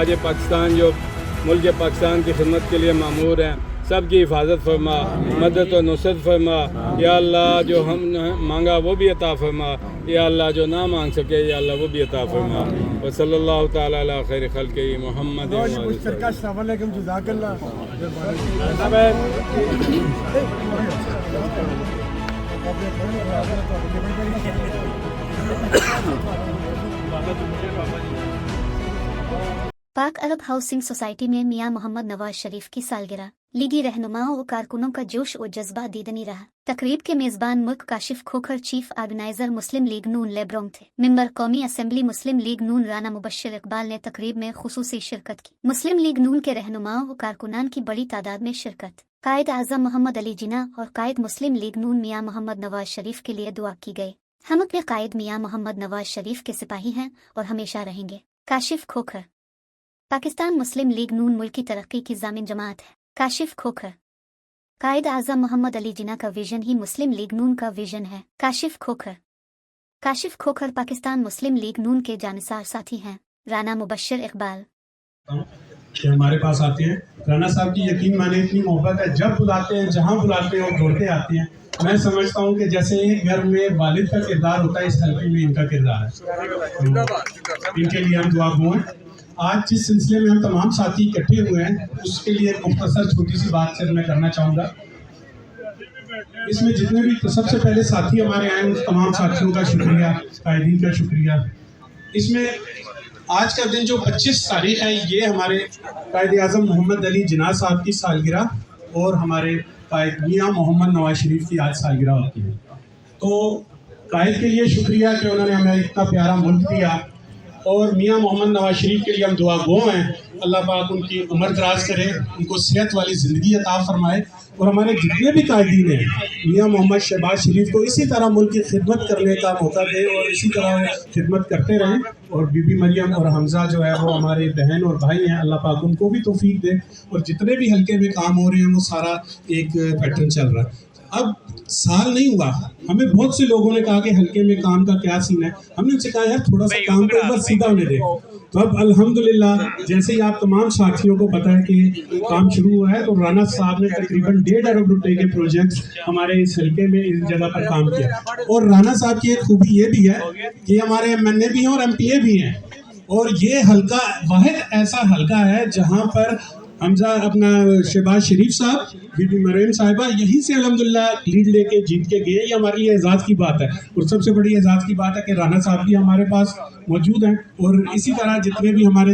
अफवाज पाकिस्तान जो मुल्क पाकिस्तान की खिदमत के लिए मामूर हैं, सब की हिफाजत फरमा, मदद और नुसरत फरमा। या अल्लाह जो हम मांगा वो भी अता फरमा, या अल्लाह जो ना मांग सके या अल्लाह वो भी अता फरमा। व सल्लल्लाहु तआला अला खैर खल्क़ि मुहम्मद। पाक अरब हाउसिंग सोसाइटी में मियां मोहम्मद नवाज शरीफ की सालगिरह। लीगी रहनुमाओं और कारकुनों का जोश और जज्बा दीदनी रहा। तकरीब के मेजबान मुल्क काशिफ खोखर चीफ ऑर्गेनाइजर मुस्लिम लीग नून लेब्रोंग थे। मेंबर कौमी असम्बली मुस्लिम लीग नून राना मुबश्शिर इकबाल ने तकरीब में खुसूसी शिरकत की। मुस्लिम लीग नून के रहनुमाओं और कारकुनान की बड़ी तादाद में शिरकत। कायद आज़म मोहम्मद अली जिन्ना और कायद मुस्लिम लीग नून मियां मोहम्मद नवाज शरीफ के लिए दुआ की गई। हम अपने कायद मियां मोहम्मद नवाज शरीफ के सिपाही हैं और हमेशा रहेंगे। काशिफ खोखर। पाकिस्तान मुस्लिम लीग नून मुल्क की तरक्की की जामिन जमात है। काशिफ खोखर। कायद आज़म मोहम्मद अली जिन्ना का विजन ही मुस्लिम लीग नून का विजन है। काशिफ खोखर। काशिफ खोखर पाकिस्तान मुस्लिम लीग नून के जानिसार साथी हैं। राना मुबश्शिर इकबाल। कि हमारे पास आते हैं, राना साहब की यकीन माने इतनी मोहब्बत है, जब बुलाते हैं जहाँ बुलाते हैं वो दौड़ते आते हैं। मैं समझता हूँ कि जैसे एक घर में वालिद का किरदार होता है, इस हल्के में इनका किरदार है। इनके लिए हम दुआ गो हैं। आज जिस सिलसिले में हम तमाम साथी इकट्ठे हुए हैं, उसके लिए एक मुख्तसर छोटी सी बात से मैं करना चाहूँगा। इसमें जितने भी सबसे पहले साथी हमारे आए उन तमाम साथियों का शुक्रिया, कायदीन का शुक्रिया। इसमें आज का दिन जो 25 तारीख है, ये हमारे कायद आज़म मोहम्मद अली जिन्ना साहब की सालगिरह और हमारे कायद मियां मोहम्मद नवाज शरीफ की आज सालगिरह होती है। तो कायद के लिए शुक्रिया कि उन्होंने हमें इतना प्यारा मुल्क दिया, और मियां मोहम्मद नवाज शरीफ के लिए हम दुआ गो हैं। अल्लाह पाक उनकी उम्र दराज करे, उनको सेहत वाली ज़िंदगी अता फरमाए, और हमारे जितने भी कायदीन हैं मियां मोहम्मद शहबाज शरीफ को इसी तरह मुल्क की खिदमत करने का मौका दे और इसी तरह खिदमत करते रहें। और बीबी मरियम और हमज़ा जो है वो हमारे बहन और भाई हैं, अल्लाह पाक उनको भी तौफीक दे। और जितने भी हल्के में काम हो रहे हैं वो सारा एक पैटर्न चल रहा है। अब साल नहीं हुआ, हमें बहुत से लोगों ने कहा कि हल्के में काम का क्या सीन है। हमने उनसे कहा यार थोड़ा सा काम को एक बार सीधा होने दे। तो अब अल्हम्दुलिल्लाह जैसे ही आप तमाम साथियों को पता है कि काम शुरू हुआ है, तो राना साहब ने तकरीबन 1.5 अरब रुपए के प्रोजेक्ट्स हमारे इस हल्के में इस जगह पर काम किया। और राना साहब की एक खूबी ये भी है कि हमारे MNA भी हैं और MPA भी हैं, और ये हल्का वाहिद ऐसा हल्का है जहाँ पर हमजा अपना शहबाज शरीफ साहब, बीबी मरियम साहिबा यहीं से अल्हम्दुलिल्लाह लीड लेके जीत के गए। ये हमारे लिए एजाज़ की बात है, और सबसे बड़ी एजाज़ की बात है कि राना साहब भी हमारे पास मौजूद हैं। और इसी तरह जितने भी हमारे